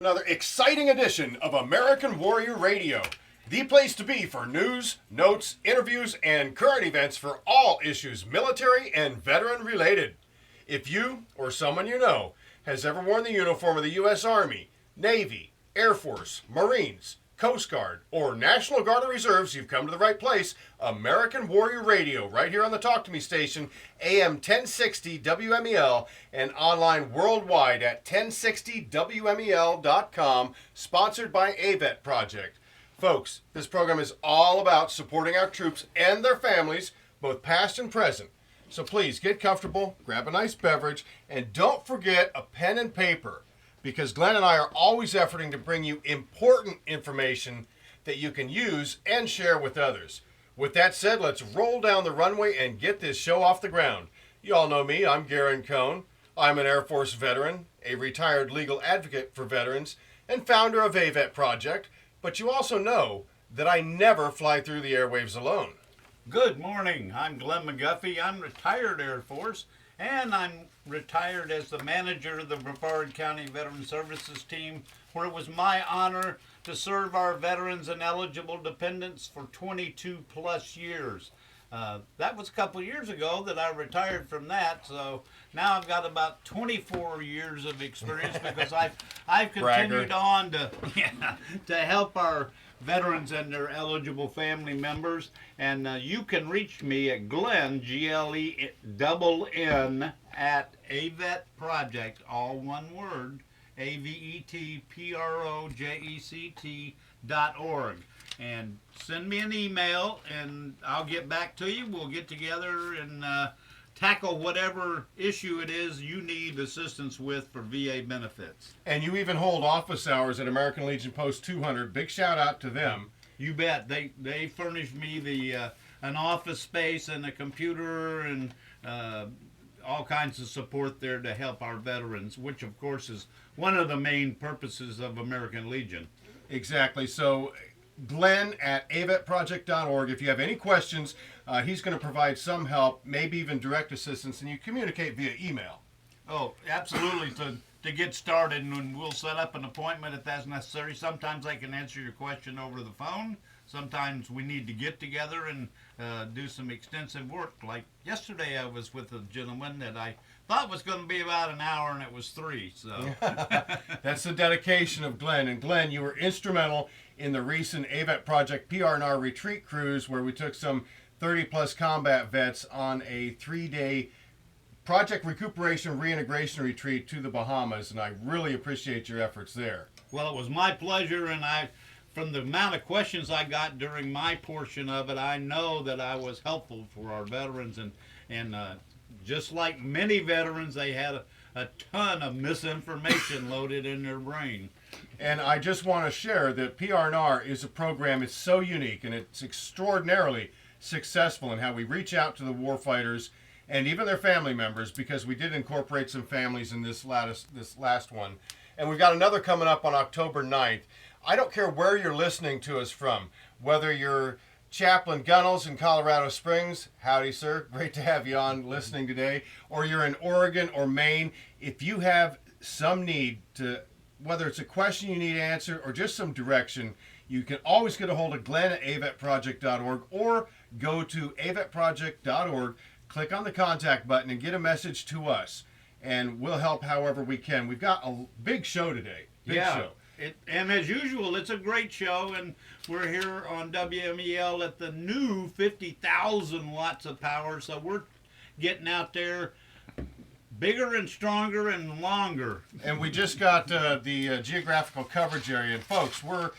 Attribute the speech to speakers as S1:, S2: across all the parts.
S1: Another exciting edition of American Warrior Radio, the place to be for news, notes, interviews, and current events for all issues military and veteran related. If you or someone you know has ever worn the uniform of the U.S. Army, Navy, Air Force, Marines, Coast Guard, or National Guard or Reserves, you've come to the right place. American Warrior Radio, right here on the Talk to Me station, AM 1060 WMEL, and online worldwide at 1060WMEL.com, sponsored by AVET Project. Folks, this program is all about supporting our troops and their families, both past and present. So please get comfortable, grab a nice beverage, and don't forget a pen and paper, because Glenn and I are always efforting to bring you important information that you can use and share with others. With that said, let's roll down the runway and get this show off the ground. You all know me, I'm Garren Cohn. I'm an Air Force veteran, a retired legal advocate for veterans, and founder of AVET Project. But you also know that I never fly through the airwaves alone.
S2: Good morning. I'm Glenn McGuffey. I'm retired Air Force, and I'm retired as the manager of the Brevard County Veteran Services Team, where it was my honor to serve our veterans and eligible dependents for 22 plus years. That was a couple of years ago that I retired from that, so now I've got about 24 years of experience because I've continued on to help our veterans and their eligible family members. And you can reach me at Glenn, Glenn, at AVET Project, all one word, AVETPROJECT.org. And send me an email and I'll get back to you. We'll get together and tackle whatever issue it is you need assistance with for VA benefits.
S1: And you even hold office hours at American Legion Post 200. Big shout out to them.
S2: You bet. They furnished me an office space and a computer and all kinds of support there to help our veterans, which of course is one of the main purposes of American Legion.
S1: Exactly. So Glenn at avetproject.org. If you have any questions, he's going to provide some help, maybe even direct assistance, and you communicate via email.
S2: Oh, absolutely. To get started, and we'll set up an appointment if that's necessary. Sometimes I can answer your question over the phone. Sometimes we need to get together and do some extensive work. Like yesterday, I was with a gentleman that I thought was going to be about an hour, and it was 3. So
S1: that's the dedication of Glenn. And Glenn, you were instrumental in the recent AVET Project PR&R retreat cruise, where we took some 30-plus combat vets on a 3-day Project Recuperation Reintegration Retreat to the Bahamas, and I really appreciate your efforts there.
S2: Well, it was my pleasure, and from the amount of questions I got during my portion of it, I know that I was helpful for our veterans, and just like many veterans, they had a ton of misinformation loaded in their brain.
S1: And I just want to share that PR&R is a program, it's so unique, and it's extraordinarily successful in how we reach out to the warfighters and even their family members, because we did incorporate some families in this last one. And we've got another coming up on October 9th. I don't care where you're listening to us from, whether you're Chaplain Gunnels in Colorado Springs, howdy sir, great to have you on listening today, or you're in Oregon or Maine. If you have some need to, whether it's a question you need answered or just some direction, you can always get a hold of Glenn at avetproject.org or go to avetproject.org, click on the contact button and get a message to us, and we'll help however we can. We've got a big show today. Big show.
S2: And as usual, it's a great show, and we're here on WMEL at the new 50,000 watts of power, so we're getting out there bigger and stronger and longer.
S1: And we just got the geographical coverage area, and folks, we're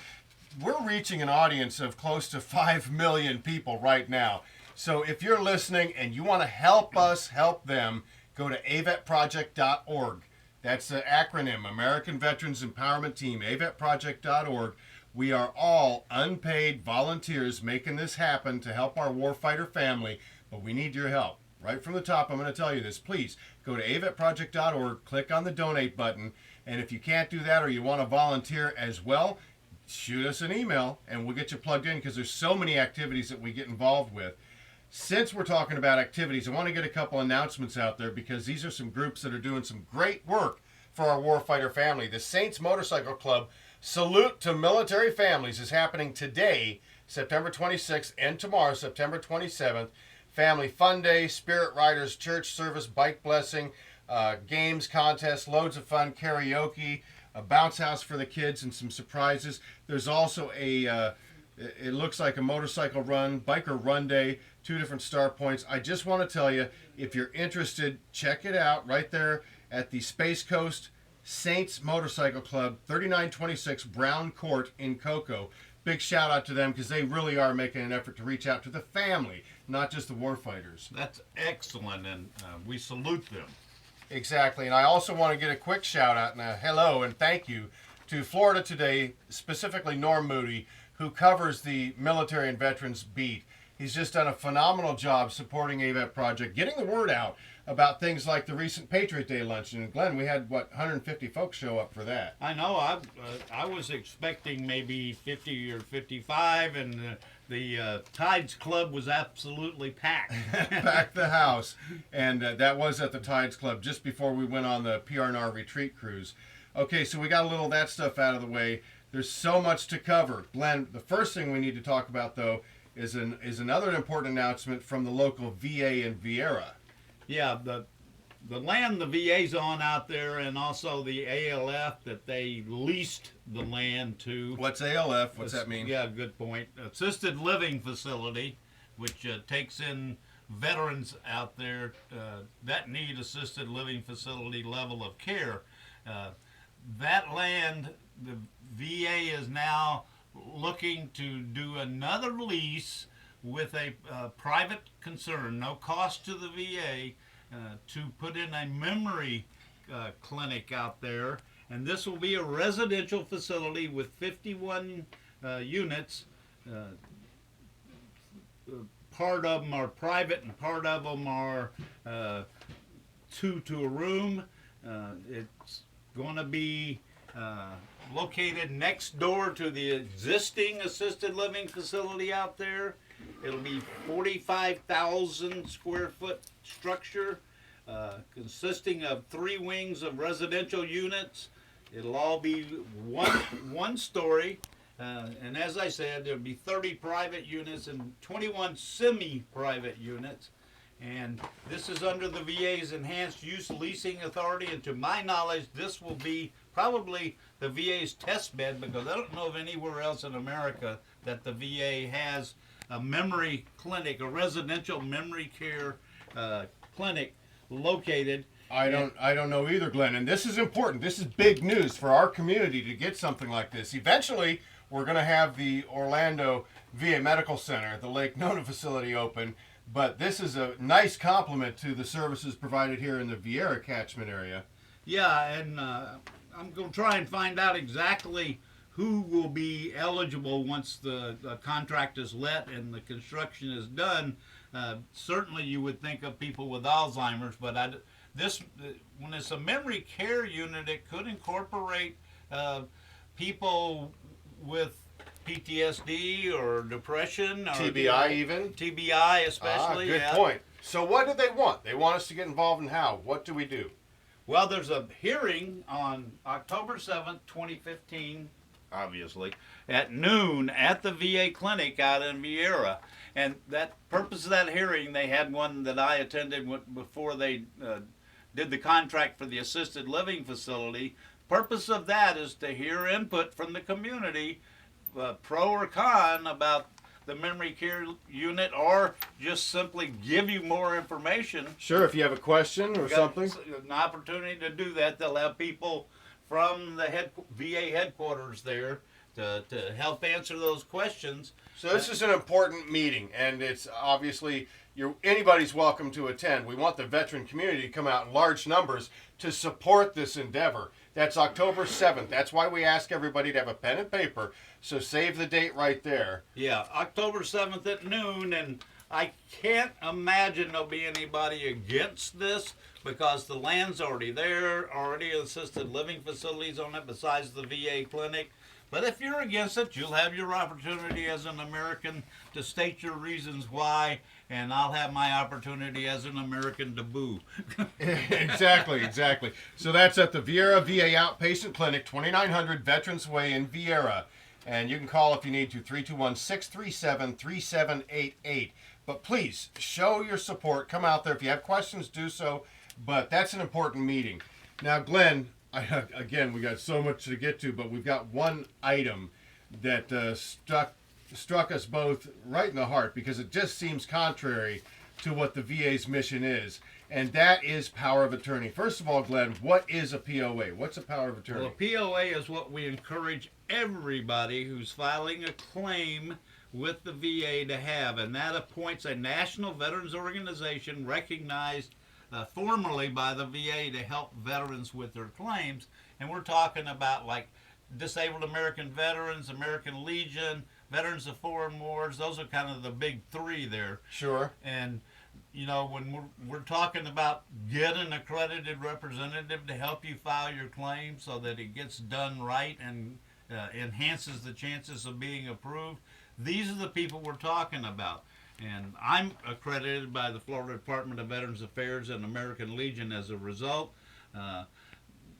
S1: reaching an audience of close to 5 million people right now. So if you're listening and you want to help us help them, go to avetproject.org. That's the acronym, American Veterans Empowerment Team, avetproject.org. We are all unpaid volunteers making this happen to help our warfighter family, but we need your help. Right from the top, I'm going to tell you this. Please go to avetproject.org, click on the donate button, and if you can't do that or you want to volunteer as well, shoot us an email and we'll get you plugged in, because there's so many activities that we get involved with. Since we're talking about activities, I want to get a couple announcements out there, because these are some groups that are doing some great work for our warfighter family. The Saints Motorcycle Club Salute to Military Families is happening today, September 26th, and tomorrow, September 27th. Family Fun Day, Spirit Riders Church Service, Bike Blessing, games, contests, loads of fun, karaoke, a bounce house for the kids, and some surprises. There's also it looks like a motorcycle run, biker run day, 2 different start points. I just want to tell you, if you're interested, check it out right there at the Space Coast Saints Motorcycle Club, 3926 Brown Court in Cocoa. Big shout out to them because they really are making an effort to reach out to the family, not just the warfighters.
S2: That's excellent, and we salute them.
S1: Exactly, and I also want to get a quick shout out and a hello and thank you to Florida Today, specifically Norm Moody, who covers the military and veterans beat. He's just done a phenomenal job supporting AVET Project, getting the word out about things like the recent Patriot Day luncheon. And Glenn, we had, 150 folks show up for that.
S2: I know. I was expecting maybe 50 or 55, and the Tides Club was absolutely packed.
S1: Packed the house. And that was at the Tides Club just before we went on the PRNR retreat cruise. Okay, so we got a little of that stuff out of the way. There's so much to cover. Glenn, the first thing we need to talk about, though, is another important announcement from the local VA in Vieira.
S2: Yeah, the land the VA's on out there, and also the ALF that they leased the land to.
S1: What's ALF? What's that mean?
S2: Yeah, good point. Assisted living facility, which takes in veterans out there that need assisted living facility level of care. That land, the VA is now looking to do another lease with a private concern, no cost to the VA, to put in a memory clinic out there. And this will be a residential facility with 51 units. Part of them are private and part of them are 2 to a room. It's going to be located next door to the existing assisted living facility out there. It'll be 45,000 square foot structure consisting of 3 wings of residential units. It'll all be one story. And as I said, there'll be 30 private units and 21 semi-private units. And this is under the VA's Enhanced Use Leasing Authority. And to my knowledge, this will be probably the VA's test bed, because I don't know of anywhere else in America that the VA has a memory clinic, a residential memory care clinic located.
S1: I don't know either, Glenn. And this is important. This is big news for our community to get something like this. Eventually, we're going to have the Orlando VA Medical Center, the Lake Nona facility, open. But this is a nice complement to the services provided here in the Vieira catchment area.
S2: Yeah, and I'm going to try and find out exactly who will be eligible once the contract is let and the construction is done. Certainly you would think of people with Alzheimer's, but when it's a memory care unit, it could incorporate people with PTSD or depression. Or
S1: TBI even?
S2: TBI especially.
S1: Good point. So what do they want? They want us to get involved in how? What do we do?
S2: Well, there's a hearing on October 7th, 2015, obviously, at noon at the VA clinic out in Vieira. And that purpose of that hearing, they had one that I attended before they did the contract for the assisted living facility. Purpose of that is to hear input from the community, pro or con, about the memory care unit, or just simply give you more information.
S1: Sure, if you have a question or something.
S2: An opportunity to do that. They'll have people from the VA headquarters there to help answer those questions.
S1: So this is an important meeting, and it's obviously anybody's welcome to attend. We want the veteran community to come out in large numbers to support this endeavor. That's October 7th. That's why we ask everybody to have a pen and paper. So save the date right there.
S2: Yeah, October 7th at noon, and I can't imagine there'll be anybody against this, because the land's already there, already assisted living facilities on it besides the VA clinic. But if you're against it, you'll have your opportunity as an American to state your reasons why, and I'll have my opportunity as an American to boo.
S1: Exactly. So that's at the Viera VA Outpatient Clinic, 2900 Veterans Way in Viera. And you can call if you need to, 321-637-3788. But please, show your support. Come out there. If you have questions, do so. But that's an important meeting. Now, Glenn, again, we got so much to get to, but we've got one item that struck us both right in the heart because it just seems contrary to what the VA's mission is, and that is power of attorney. First of all, Glenn, what is a POA? What's a power of attorney?
S2: Well, a POA is what we encourage everybody who's filing a claim with the VA to have, and that appoints a national veterans organization recognized formally by the VA to help veterans with their claims. And we're talking about like Disabled American Veterans, American Legion, Veterans of Foreign Wars. Those are kind of the big three there.
S1: Sure.
S2: And you know, when we're talking about get an accredited representative to help you file your claim so that it gets done right and enhances the chances of being approved, these are the people we're talking about. And I'm accredited by the Florida Department of Veterans Affairs and American Legion as a result.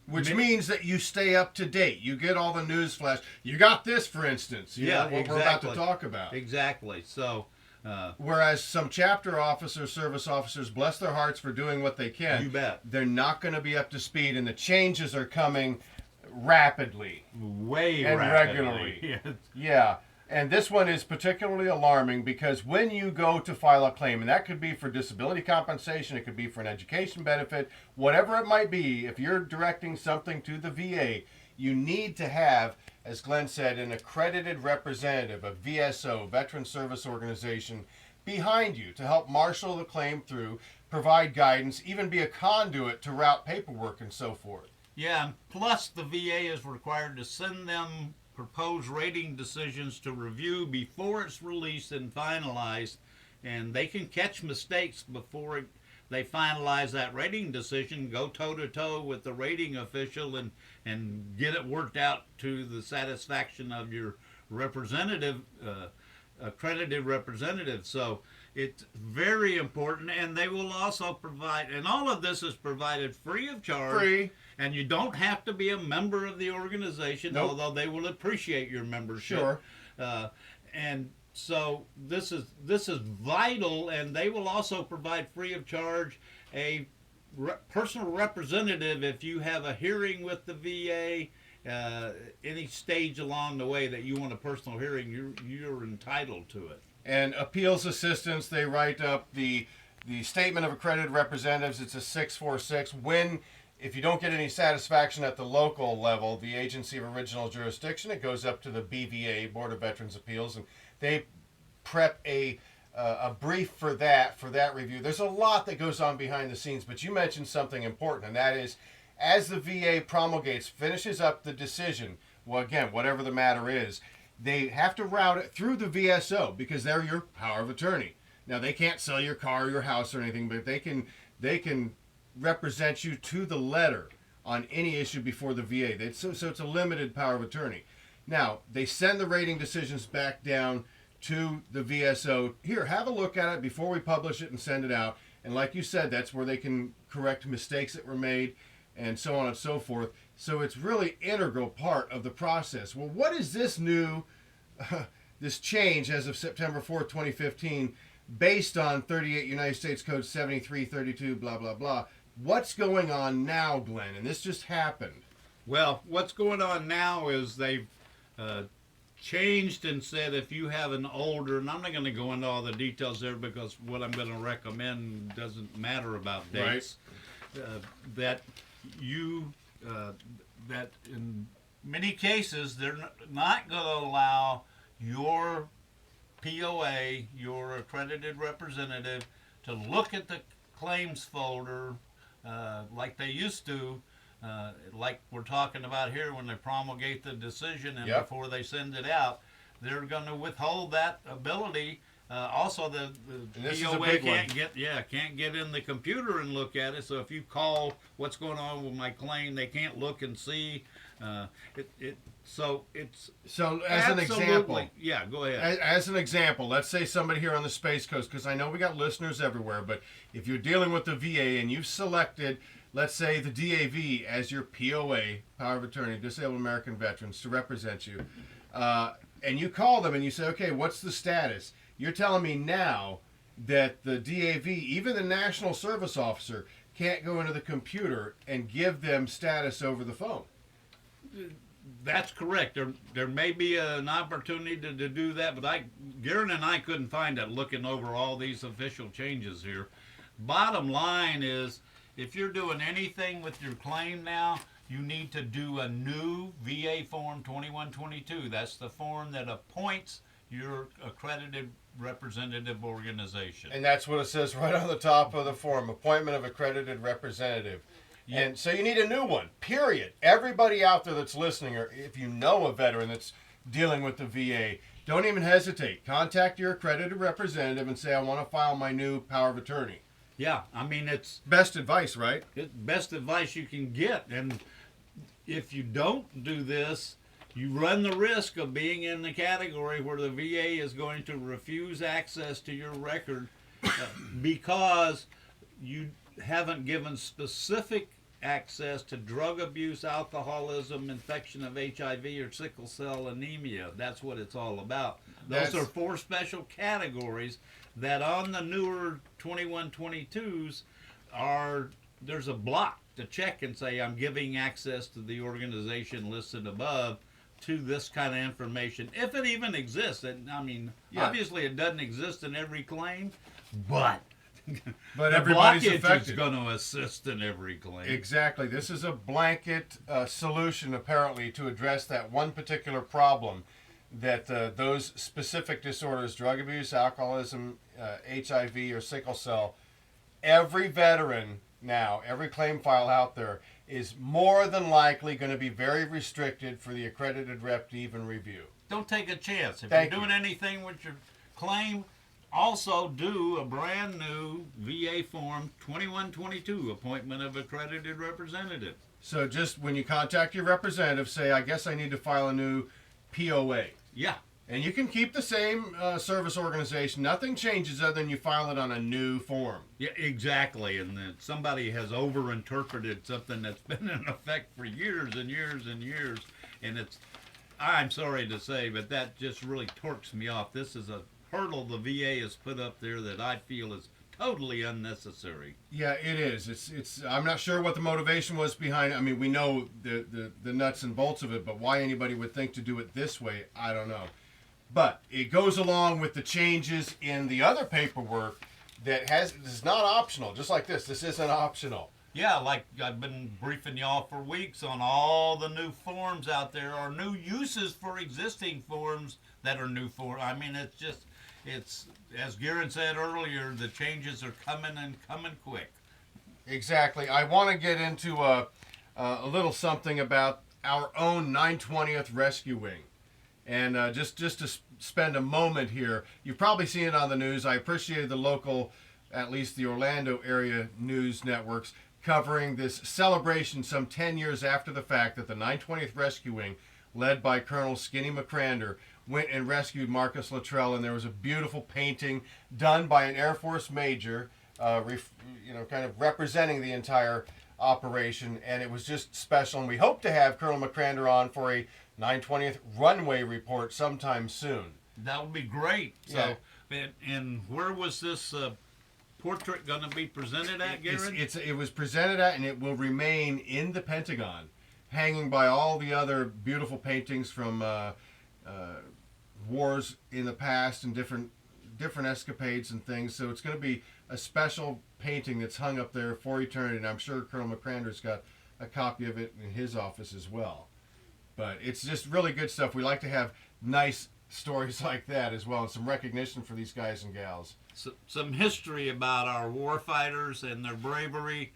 S1: Which means that you stay up to date. You get all the news flash. You got this, for instance. You know, what we're about to talk about.
S2: Exactly. So,
S1: whereas some chapter officers, service officers, bless their hearts for doing what they can.
S2: You bet.
S1: They're not going to be up to speed, and the changes are coming rapidly.
S2: Way
S1: and
S2: rapidly.
S1: Regularly. Yeah. And this one is particularly alarming because when you go to file a claim, and that could be for disability compensation, it could be for an education benefit, whatever it might be, if you're directing something to the VA, you need to have, as Glenn said, an accredited representative, a VSO, Veteran Service Organization, behind you to help marshal the claim through, provide guidance, even be a conduit to route paperwork and so forth.
S2: Yeah, and plus the VA is required to send them proposed rating decisions to review before it's released and finalized, and they can catch mistakes before they finalize that rating decision, go toe-to-toe with the rating official and get it worked out to the satisfaction of your representative, accredited representative. So it's very important, and they will also provide, and all of this is provided free of charge.
S1: Free.
S2: And you don't have to be a member of the organization,
S1: Nope.
S2: although they will appreciate your membership.
S1: Sure.
S2: And so this is vital, and they will also provide free of charge a personal representative if you have a hearing with the VA. Any stage along the way that you want a personal hearing, you're entitled to it.
S1: And appeals assistance, they write up the statement of accredited representatives. It's a 646. If you don't get any satisfaction at the local level, the agency of original jurisdiction, it goes up to the BVA, Board of Veterans Appeals, and they prep a brief for that review. There's a lot that goes on behind the scenes, but you mentioned something important, and that is, as the VA finishes up the decision, well, again, whatever the matter is, they have to route it through the VSO because they're your power of attorney. Now, they can't sell your car or your house or anything, but they can represent you to the letter on any issue before the VA. So it's a limited power of attorney. Now, they send the rating decisions back down to the VSO. Here, have a look at it before we publish it and send it out. And like you said, that's where they can correct mistakes that were made and so on and so forth. So it's really integral part of the process. Well, what is this new, this change as of September 4th, 2015, based on 38 United States Code 7332, blah, blah, blah? What's going on now, Glenn? And this just happened.
S2: Well, what's going on now is they've changed and said if you have an older, and I'm not going to go into all the details there because what I'm going to recommend doesn't matter about dates, that in many cases they're not going to allow your POA, your accredited representative, to look at the claims folder like they used to, like we're talking about here when they promulgate the decision and before they send it out. They're going to withhold that ability. Also, the POA can't get in the computer and look at it. So if you call what's going on with my claim, they can't look and see So it's
S1: So, as an example,
S2: absolutely, yeah. Go ahead.
S1: as an example, let's say somebody here on the Space Coast, because I know we got listeners everywhere, but if you're dealing with the VA and you've selected, let's say, the DAV as your POA, Power of Attorney, Disabled American Veterans, to represent you, and you call them and you say, okay, what's the status? You're telling me now that the DAV, even the National Service Officer, can't go into the computer and give them status over the phone.
S2: That's correct. There may be an opportunity to do that, but Garren and I couldn't find it looking over all these official changes here. Bottom line is, if you're doing anything with your claim now, you need to do a new VA Form 2122. That's the form that appoints your accredited representative organization.
S1: And that's what it says right on the top of the form, appointment of accredited representative.
S2: Yeah.
S1: And so you need a new one, period. Everybody out there that's listening, or if you know a veteran that's dealing with the VA, don't even hesitate. Contact your accredited representative and say, I want to file my new power of attorney.
S2: Yeah, I mean, it's
S1: Best advice, right?
S2: best advice you can get. And if you don't do this, you run the risk of being in the category where the VA is going to refuse access to your record because you haven't given specific access to drug abuse, alcoholism, infection of HIV, or sickle cell anemia. That's what it's all about. Those are 4 special categories that on the newer 2122s there's a block to check and say, I'm giving access to the organization listed above to this kind of information, if it even exists. And I mean, obviously it doesn't exist in every claim, but the
S1: everybody's
S2: blockage
S1: affected.
S2: is going to assist in every claim.
S1: Exactly. This is a blanket solution, apparently, to address that one particular problem that those specific disorders, drug abuse, alcoholism, HIV, or sickle cell, every veteran now, every claim file out there is more than likely going to be very restricted for the accredited rep to even review.
S2: Don't take a chance. If
S1: Thank
S2: you're doing
S1: you.
S2: anything with your claim, also do a brand new VA Form 2122, appointment of accredited representative.
S1: So just when you contact your representative, say, I guess I need to file a new POA.
S2: Yeah.
S1: And you can keep the same service organization. Nothing changes other than you file it on a new form.
S2: Yeah, exactly. And that somebody has overinterpreted something that's been in effect for years and years and years. And I'm sorry to say, but that just really torques me off. This is a hurdle the VA has put up there that I feel is totally unnecessary.
S1: Yeah, it is. It's. I'm not sure what the motivation was behind it. I mean, we know the nuts and bolts of it, but why anybody would think to do it this way, I don't know. But it goes along with the changes in the other paperwork that is not optional. Just like this isn't optional.
S2: Yeah, like I've been briefing y'all for weeks on all the new forms out there, or new uses for existing forms that are new for. I mean, it's as Garren said earlier, the changes are coming and coming quick.
S1: Exactly. I want to get into a little something about our own 920th Rescue Wing. And just to spend a moment here, you've probably seen it on the news. I appreciated the local, at least the Orlando area news networks, covering this celebration some 10 years after the fact that the 920th Rescue Wing, led by Colonel Skinny McCrander, went and rescued Marcus Luttrell. And there was a beautiful painting done by an Air Force major, kind of representing the entire operation. And it was just special. And we hope to have Colonel McCrander on for a 920th runway report sometime soon.
S2: That would be great.
S1: Yeah.
S2: So, and where was this portrait going to be presented at, Garren?
S1: It was presented at, and it will remain in the Pentagon, hanging by all the other beautiful paintings from wars in the past and different escapades and things. So it's going to be a special painting that's hung up there for eternity, and I'm sure Colonel McCrander's got a copy of it in his office as well. But it's just really good stuff. We like to have nice stories like that as well, and some recognition for these guys and gals.
S2: So, some history about our warfighters and their bravery.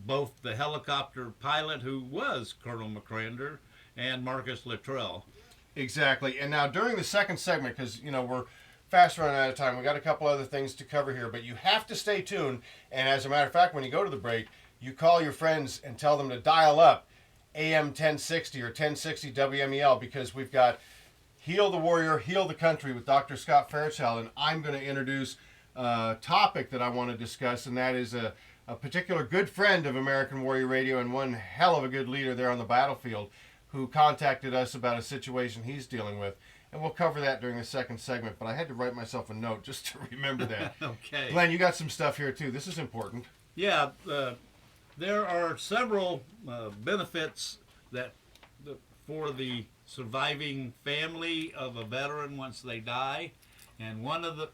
S2: Both the helicopter pilot, who was Colonel McCrander, and Marcus Luttrell.
S1: Exactly. And now during the second segment, because we're fast running out of time, we got a couple other things to cover here, but you have to stay tuned. And as a matter of fact, when you go to the break, you call your friends and tell them to dial up AM 1060 or 1060 WMEL, because we've got Heal the Warrior, Heal the Country with Dr. Scott Fairchild, and I'm going to introduce a topic that I want to discuss, and that is a particular good friend of American Warrior Radio and one hell of a good leader there on the battlefield who contacted us about a situation he's dealing with. And we'll cover that during the second segment, but I had to write myself a note just to remember that.
S2: Okay.
S1: Glenn, you got some stuff here too. This is important.
S2: Yeah, there are several benefits for the surviving family of a veteran once they die, and one of the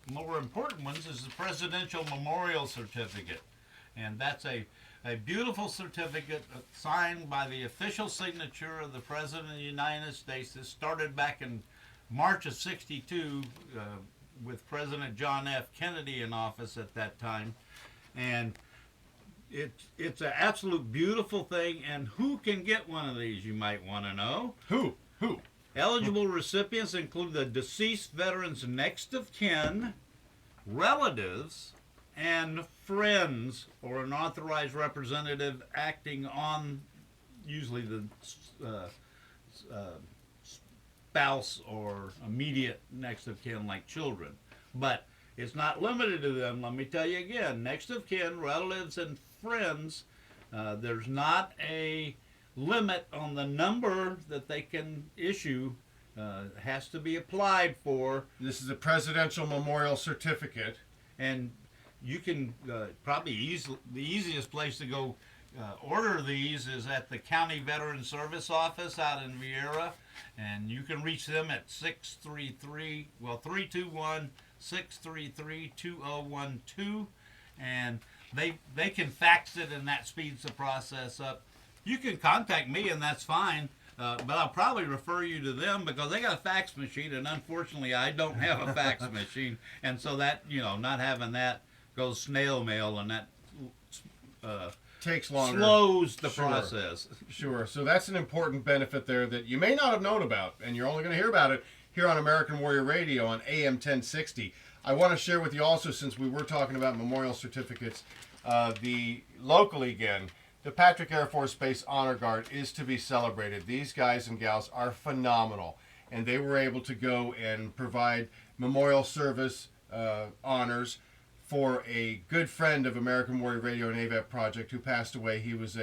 S2: more important ones is the Presidential Memorial Certificate, and that's a beautiful certificate signed by the official signature of the President of the United States. This started back in March of '62 with President John F. Kennedy in office at that time, and it's an absolute beautiful thing. And who can get one of these, you might want to know?
S1: Who?
S2: Eligible recipients include the deceased veteran's next of kin, relatives, and friends, or an authorized representative acting on usually the spouse or immediate next of kin, like children. But it's not limited to them. Let me tell you again, next of kin, relatives, and friends, there's not a limit on the number that they can issue. It has to be applied for.
S1: This is a Presidential Memorial Certificate.
S2: And you can probably the easiest place to go order these is at the County Veteran Service Office out in Viera, and you can reach them at 321-633-2012, and they can fax it, and that speeds the process up. You can contact me, and that's fine. But I'll probably refer you to them because they got a fax machine, and unfortunately I don't have a fax machine, and so that, not having that goes snail mail, and that
S1: Takes longer.
S2: slows the
S1: Sure.
S2: process.
S1: Sure. So that's an important benefit there that you may not have known about, and you're only going to hear about it here on American Warrior Radio on AM 1060. I want to share with you also, since we were talking about memorial certificates, locally again, the Patrick Air Force Base Honor Guard is to be celebrated. These guys and gals are phenomenal, and they were able to go and provide memorial service honors for a good friend of American Warrior Radio and AVET Project who passed away. He was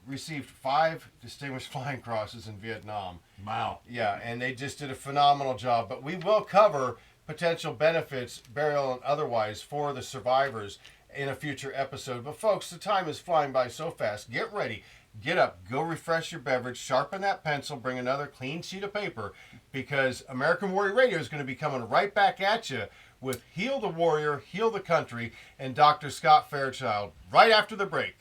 S1: received 5 Distinguished Flying Crosses in Vietnam.
S2: Wow.
S1: Yeah, and they just did a phenomenal job. But we will cover potential benefits, burial and otherwise, for the survivors in a future episode. But folks, the time is flying by so fast. Get ready. Get up. Go refresh your beverage. Sharpen that pencil. Bring another clean sheet of paper, because American Warrior Radio is going to be coming right back at you with Heal the Warrior, Heal the Country, and Dr. Scott Fairchild right after the break.